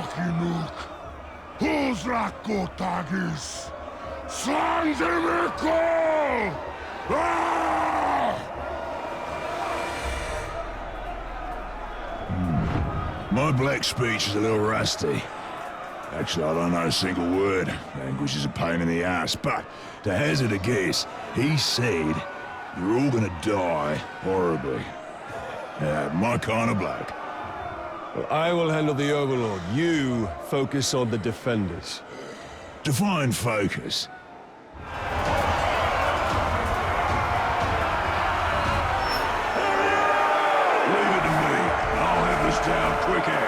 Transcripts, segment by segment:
Mahinuk, Huzrakotagis, Sanzimiko! My black speech is a little rusty. Actually, I don't know a single word. Language is a pain in the ass, but to hazard a guess, he said you're all gonna die horribly. My kind of black. Well, I will handle the Overlord. You focus on the Defenders. Define focus. Leave it to me. I'll have this down quick as.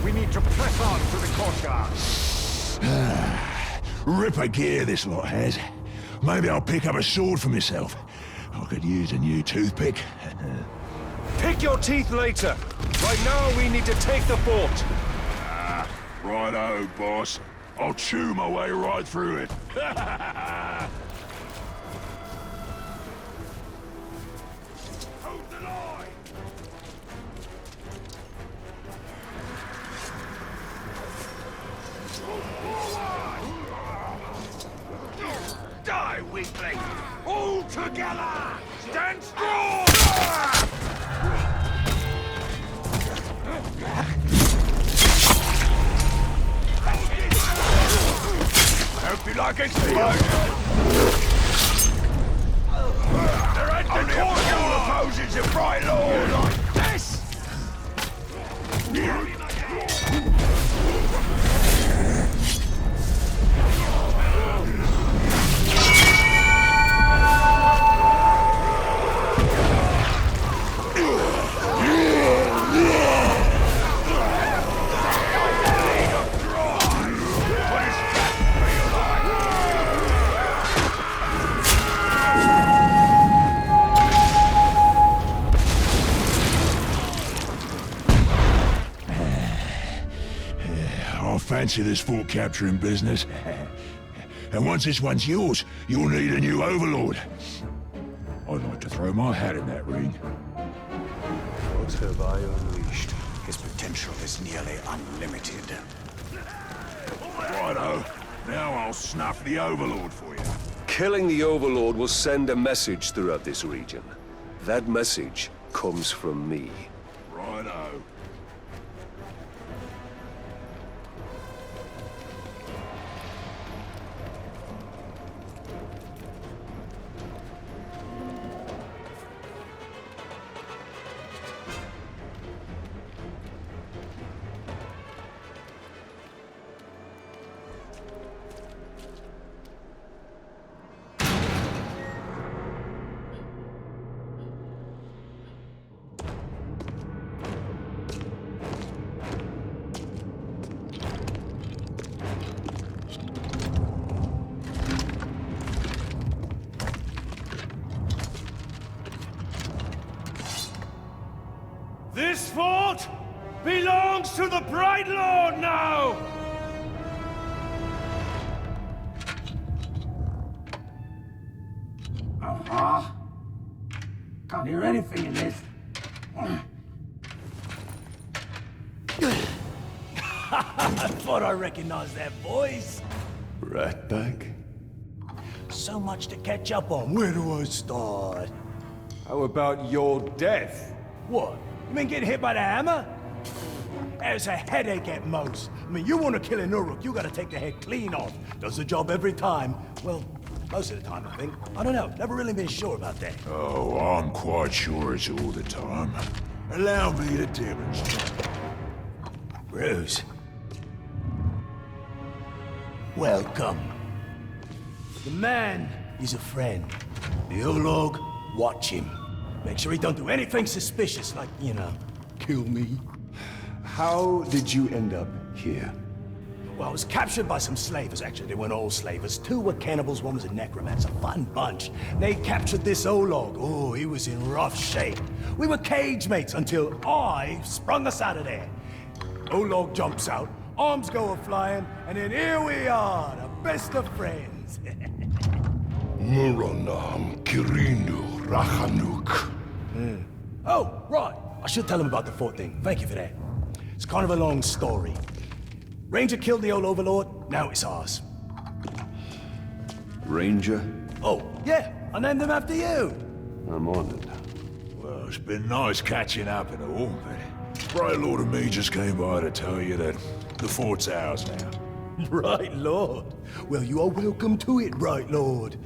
We need to press on to the courtyard. Ripper gear this lot has. Maybe I'll pick up a sword for myself. I could use a new toothpick. Pick your teeth later. Right now, we need to take the fort. Righto, boss. I'll chew my way right through it. Hold the line! Die, weakling! All together! Stand strong! Hope you like explosion! They're at the courtyard! Opposes a bright lord like this! Fancy this fort capturing business. And once this one's yours, you'll need a new overlord. I'd like to throw my hat in that ring. What have I unleashed? His potential is nearly unlimited. Righto. Now I'll snuff the overlord for you. Killing the Overlord will send a message throughout this region. That message comes from me. Righto. This fort belongs to the Bright Lord now! Can't hear anything in this. I thought I recognized that voice. Ratbag? So much to catch up on. Where do I start? How about your death? What? You mean getting hit by the hammer? It's a headache at most. I mean, you want to kill an Uruk, you gotta take the head clean off. Does the job every time. Well, Most of the time, I think. I don't know. Never really been sure about that. Oh, I'm quite sure it's all the time. Allow me to demonstrate. Bruce. Welcome. The man is a friend. The Olog, watch him. Make sure he don't do anything suspicious, like, you know, kill me. How did you end up here? Well, I was captured by some slavers, actually. They weren't all slavers. Two were cannibals, one was a necromancer. Fun bunch. They captured this Olog. Oh, he was in rough shape. We were cage mates until I sprung us out of there. Olog jumps out, arms go a-flying, and then here we are, the best of friends. Muranam Kirinu Rahanuk. Oh, right. I should tell him about the fort thing. Thank you for that. It's kind of a long story. Ranger killed the old overlord, now it's ours. Ranger? Oh, yeah, I named him after you. I'm honored. Well, it's been nice catching up and all, but Bright Lord and me just came by to tell you that the fort's ours now. Right, Lord. Well, you are welcome to it, Right, Lord.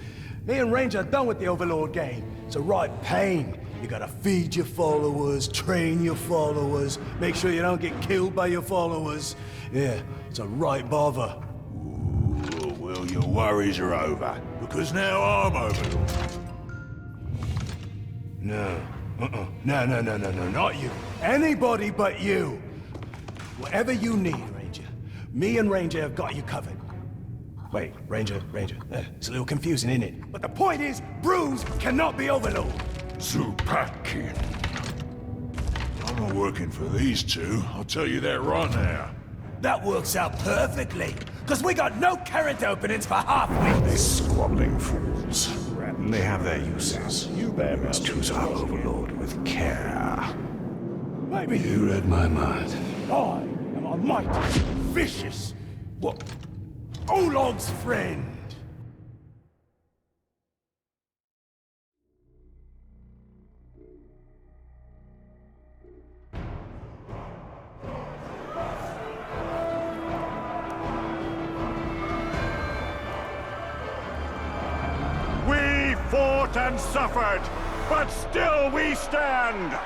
Me and Ranger are done with the Overlord game. It's a right pain. You gotta feed your followers, train your followers, make sure you don't get killed by your followers. Yeah, it's a right bother. Ooh, well, your worries are over, because now I'm Overlord. No. No, not you. Anybody but you. Whatever you need, Ranger. Me and Ranger have got you covered. Wait, Ranger. It's a little confusing, isn't it? But the point is, Bruce cannot be Overlord. Zupakin. I'm not working for these two, I'll tell you that right now. That works out perfectly, because we got no character openings for half-wits. Squabbling fools. They have their uses. You must choose our overlord with care. Maybe You read my mind. I am a mighty, vicious, what? Olog's friend. We fought and suffered, but still we stand.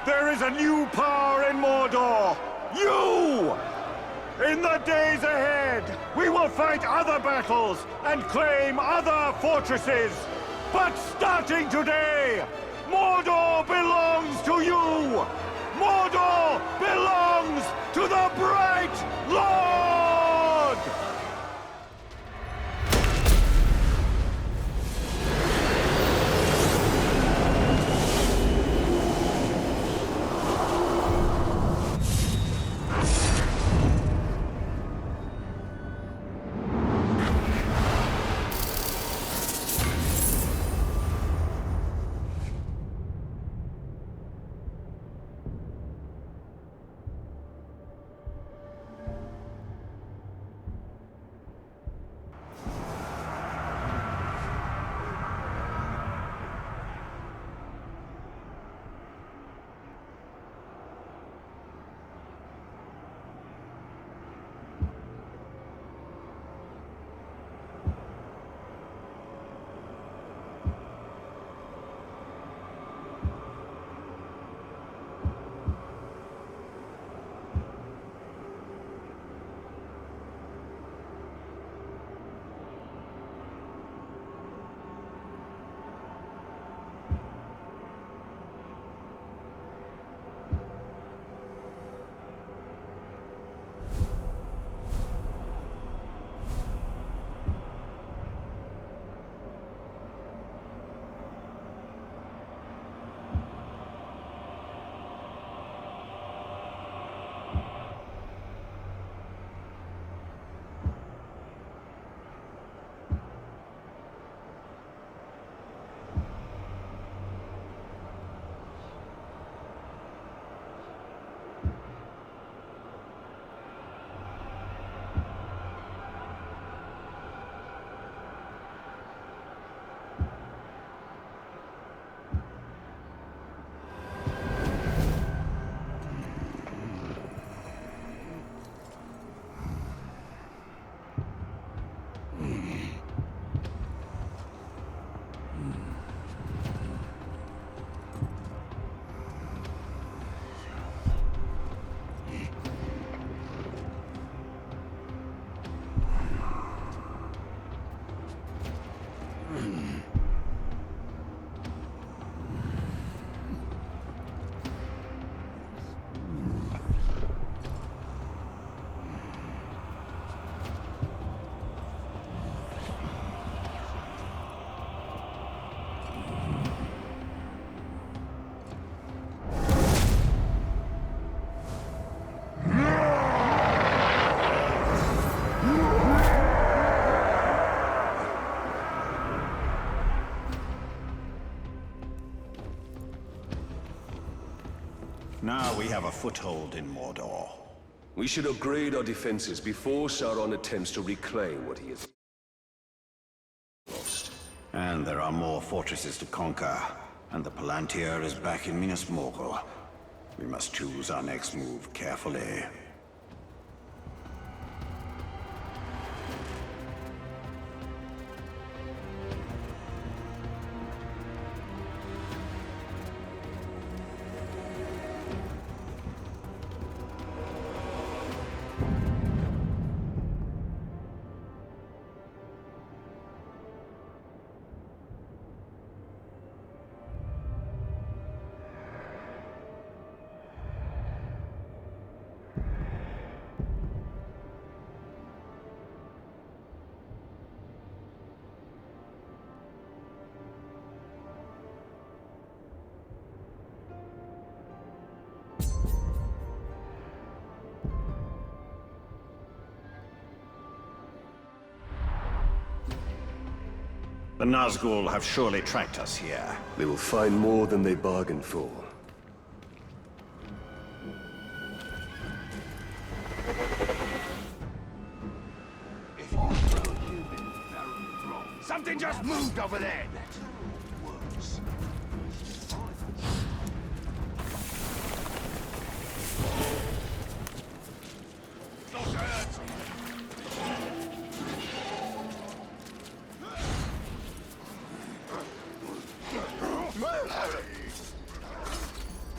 There is a new power in Mordor. You! In the days ahead, we will fight other battles and claim other fortresses. But starting today, Mordor belongs to you! Mordor belongs to the Bright Lord! Now we have a foothold in Mordor. We should upgrade our defenses before Sauron attempts to reclaim what he has lost. And there are more fortresses to conquer, and the Palantir is back in Minas Morgul. We must choose our next move carefully. The Nazgul have surely tracked us here. They will find more than they bargained for. Something just moved over there!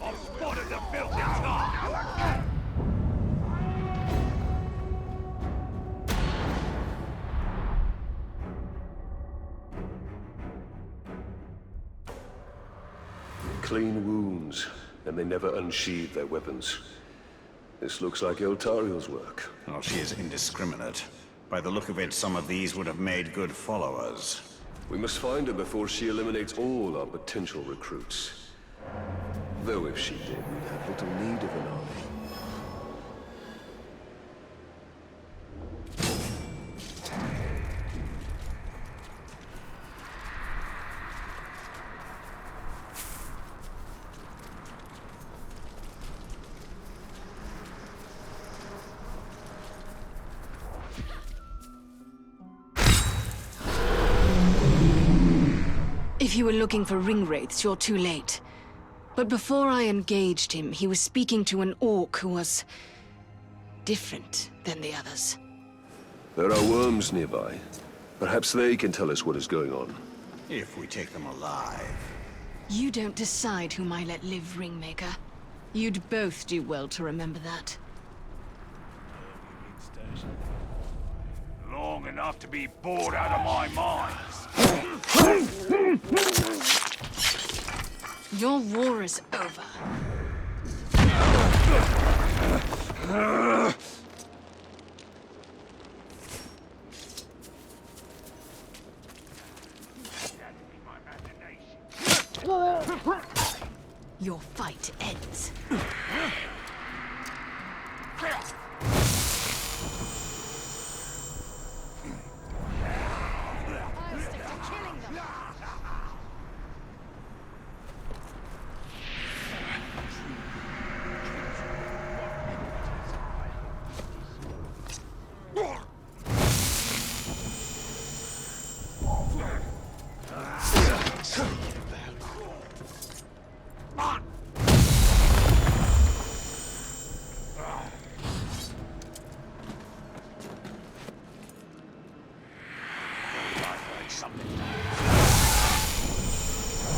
I've spotted the filthy tar! Clean wounds, and they never unsheathed their weapons. This looks like Eltariel's work. Well, she is indiscriminate. By the look of it, some of these would have made good followers. We must find her before she eliminates all our potential recruits. Though if she did, we'd have little need of an army. If you were looking for ring wraiths, you're too late. But before I engaged him, he was speaking to an orc who was different than the others. There are worms nearby. Perhaps they can tell us what is going on. If we take them alive. You don't decide whom I let live, Ringmaker. You'd both do well to remember that. Long enough to be bored out of my mind. Your war is over. Your fight ends.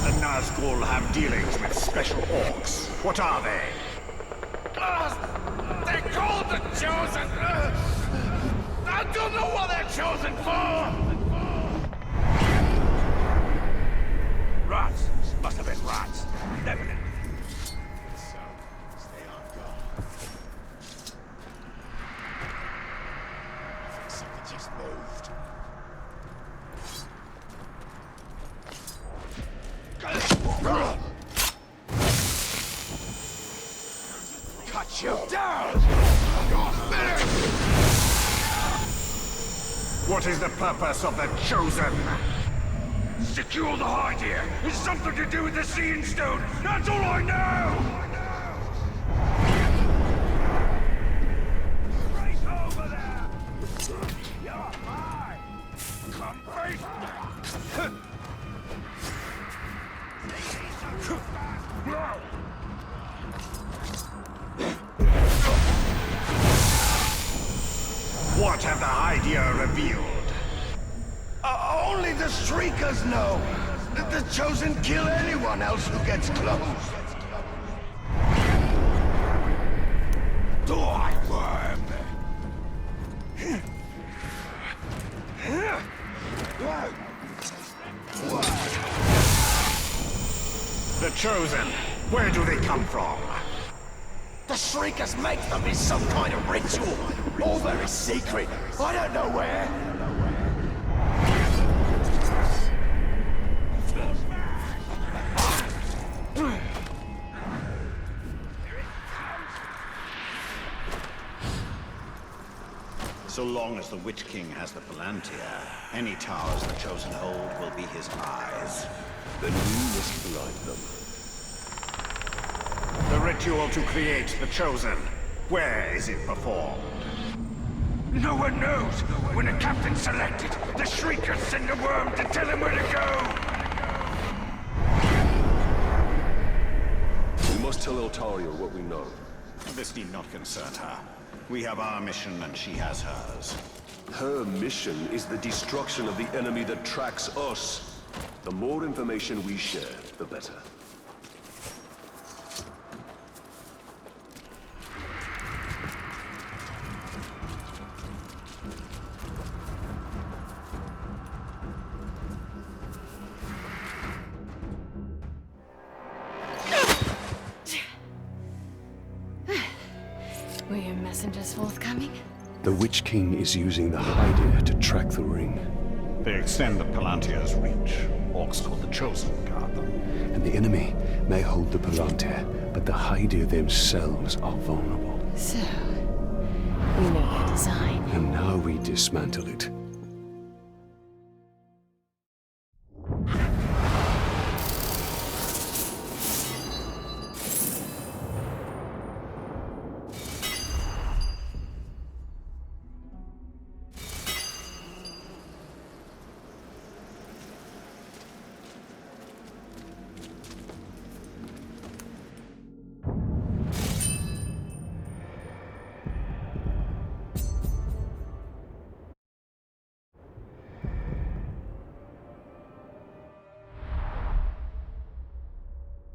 The Nazgul have dealings with special orcs. What are they? They're called the Chosen! I don't know what they're chosen for! Rats! Must have been rats. Definitely. So, stay on guard. Something just moved. Cut you down! What is the purpose of the Chosen? Secure the hide here! It's something to do with the Seeing Stone! That's all I know! Hydeer revealed? Only the Shriekers know. The Chosen kill anyone else who gets close. Die, worm! The Chosen, where do they come from? The Shriekers make them in some kind of ritual. All very secret. I don't know where. So long as the Witch King has the Palantir, any towers the Chosen hold will be his eyes. Then we must blind them. The ritual to create the Chosen. Where is it performed? No one knows. When a captain's selected, the Shriekers send a worm to tell him where to go. We must tell Eltariel what we know. This need not concern her. We have our mission and she has hers. Her mission is the destruction of the enemy that tracks us. The more information we share, the better. Were your messengers forthcoming? The Witch King is using the Hydeer to track the ring. They extend the Palantir's reach. Orcs called the Chosen guard them. And the enemy may hold the Palantir, but the Hydeer themselves are vulnerable. So, we know your design. And now we dismantle it.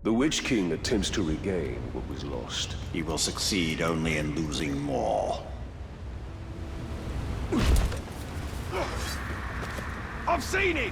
The Witch King attempts to regain what was lost. He will succeed only in losing more. I've seen it!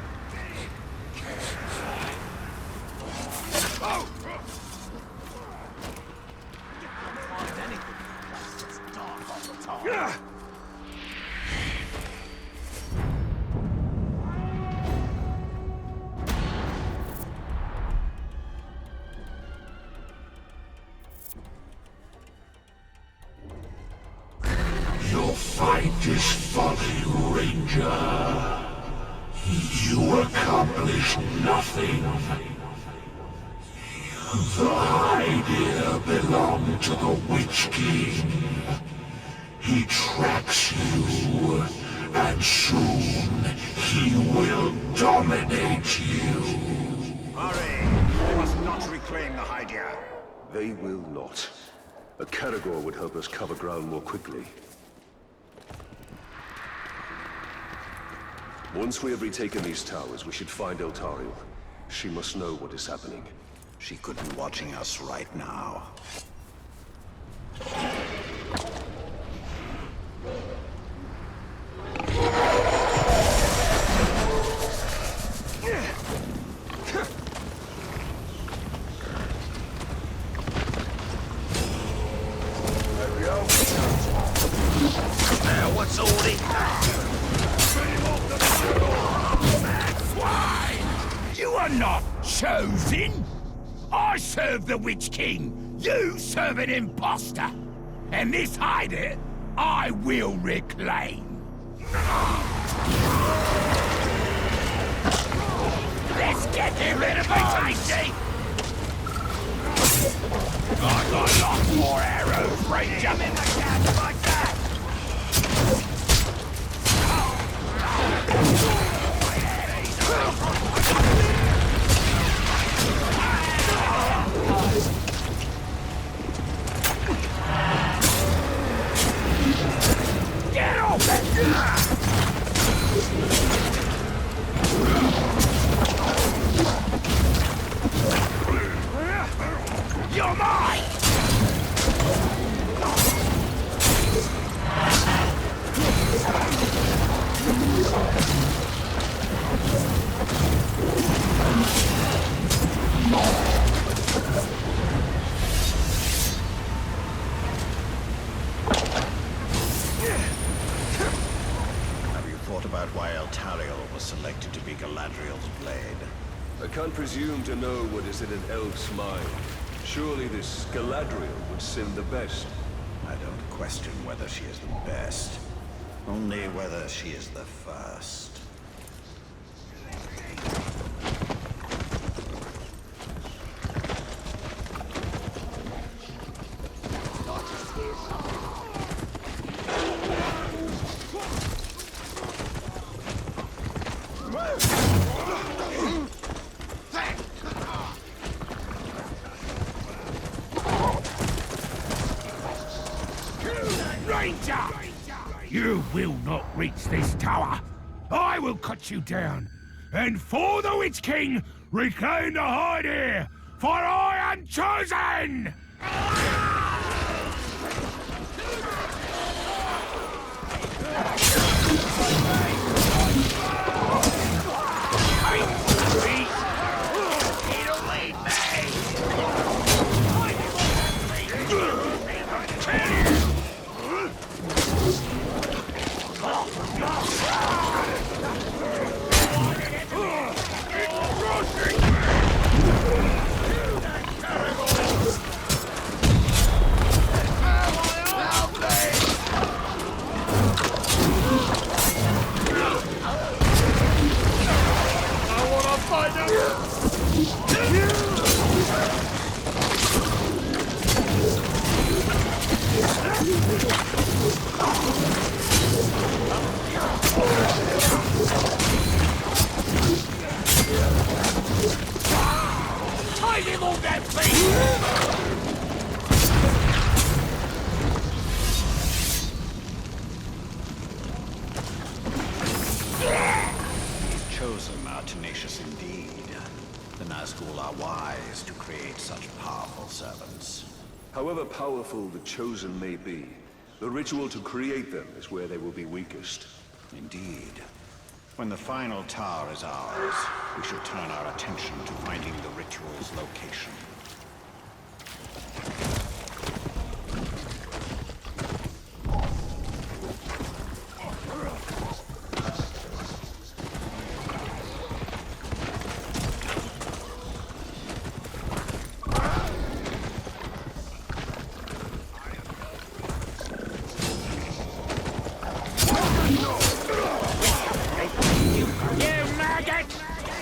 Your fight is folly, Ranger. You accomplish nothing. The Hydeer belong to the Witch King. He tracks you, and soon he will dominate you. Hurry! They must not reclaim the Hydeer. They will not. A Caragor would help us cover ground more quickly. Once we have retaken these towers, we should find Eltariel. She must know what is happening. She could be watching us right now. Now what's all this? You are not chosen! I serve the Witch King! You serve an imposter! And this Hydeer, I will reclaim! Let's get rid of it, Tasty! I got lots more arrows, Ranger! In the cat like that! Get off it! to be Galadriel's blade? I can't presume to know what is in an elf's mind. Surely this Galadriel would seem the best. I don't question whether she is the best, only whether she is the first. Ranger! You will not reach this tower. I will cut you down. And for the Witch King, reclaim the hide here, for I am chosen! Tie him on that feet! Chosen are tenacious indeed. The Nazgul are wise to create such powerful servants. However powerful the Chosen may be, the ritual to create them is where they will be weakest. Indeed. When the final tower is ours, we should turn our attention to finding the ritual's location.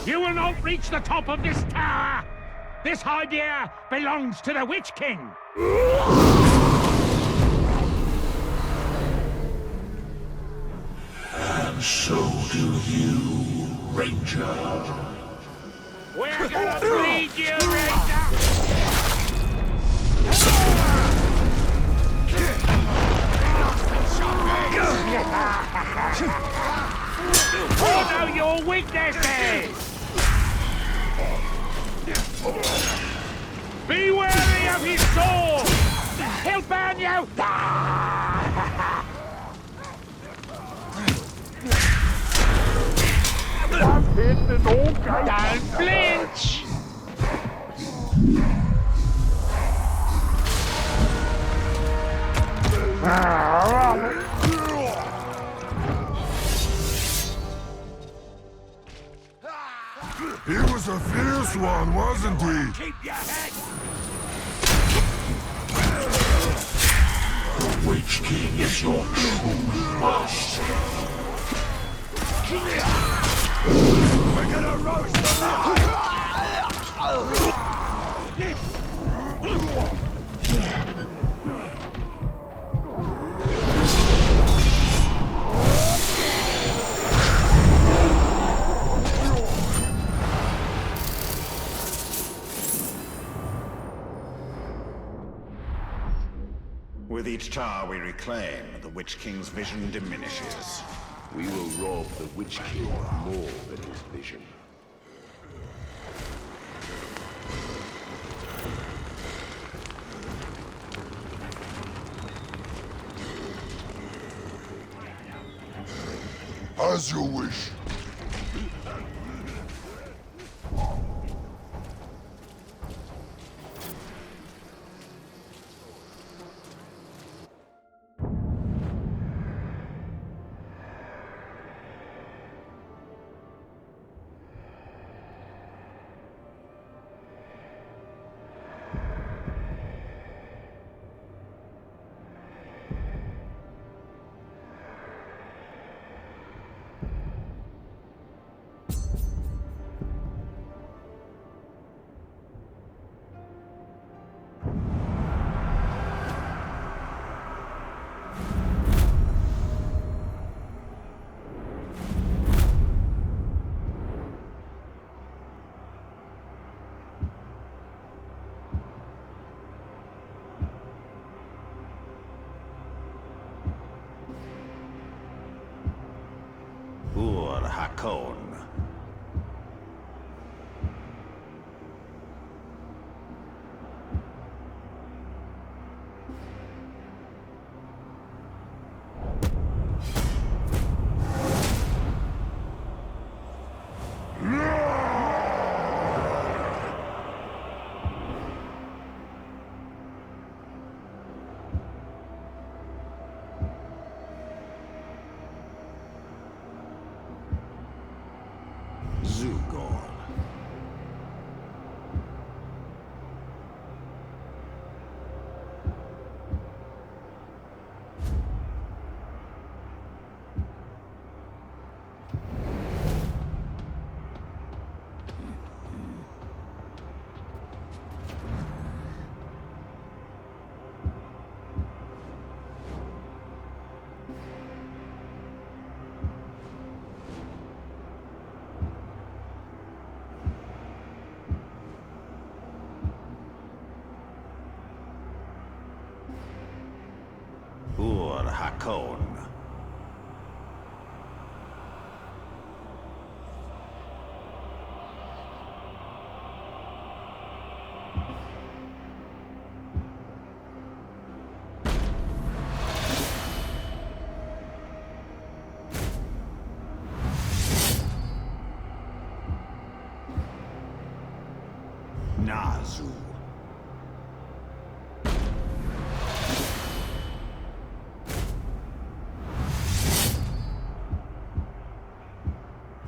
You will not reach the top of this tower! This idea belongs to the Witch King! And so do you, Ranger. We're gonna bleed you, Ranger! Oh no, your weaknesses! Be wary of his sword! He'll burn you! Don't flinch! He was a fierce one, wasn't he? Keep your head! The Witch King is your true master. We're gonna roast them! With each tower we reclaim, the Witch King's vision diminishes. We will rob the Witch King of more than his vision. As you wish. Gone. Ur Hakon. Nazu.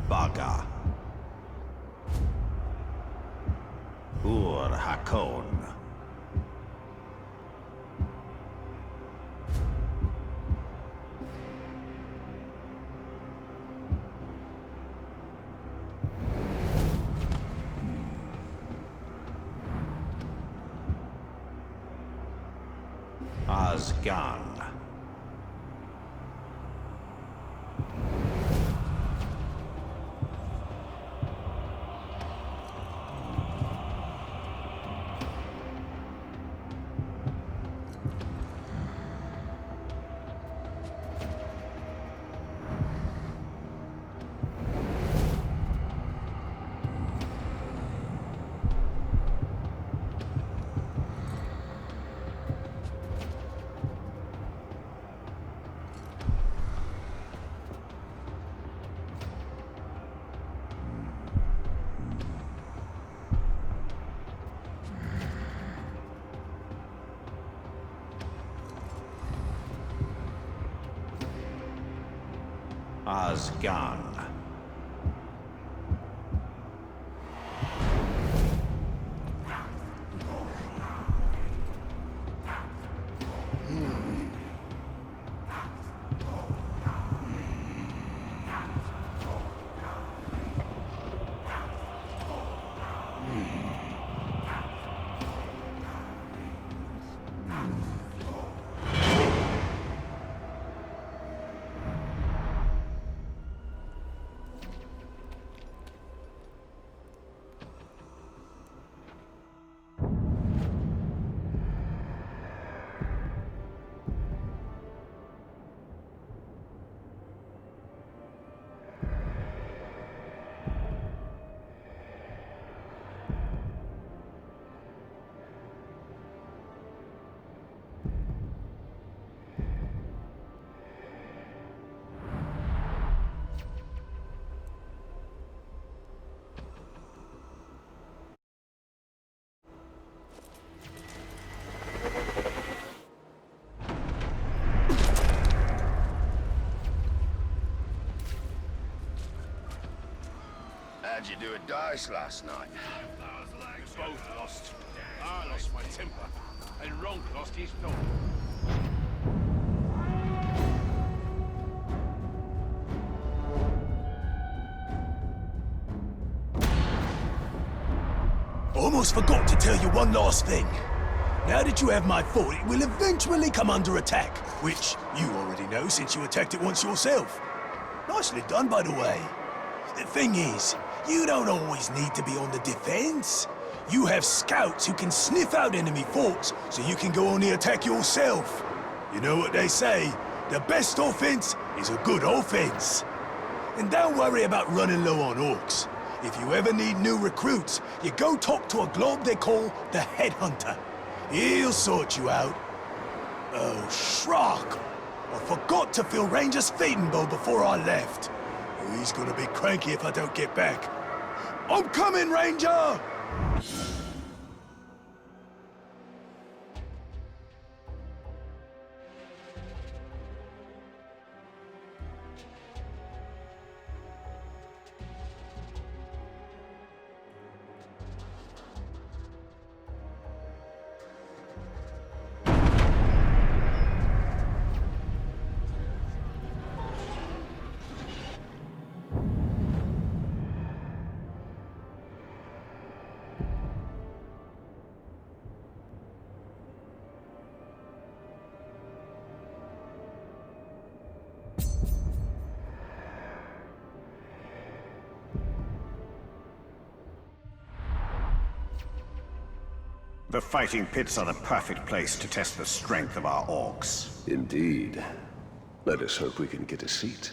Baga. Ur Hakon. Azgan. Azgan. How'd you do a dice last night? We both lost. I lost my temper, and Ronk lost his dog. Almost forgot to tell you one last thing. Now that you have my fort, it will eventually come under attack, which you already know since you attacked it once yourself. Nicely done, by the way. The thing is, you don't always need to be on the defense. You have scouts who can sniff out enemy forts, so you can go on the attack yourself. You know what they say, the best offense is a good offense. And don't worry about running low on orcs. If you ever need new recruits, you go talk to a glob they call the Headhunter. He'll sort you out. Oh, Shrock! I forgot to fill Ranger's feeding bowl before I left. Oh, he's gonna be cranky if I don't get back. I'm coming, Ranger! The fighting pits are the perfect place to test the strength of our orcs. Indeed. Let us hope we can get a seat.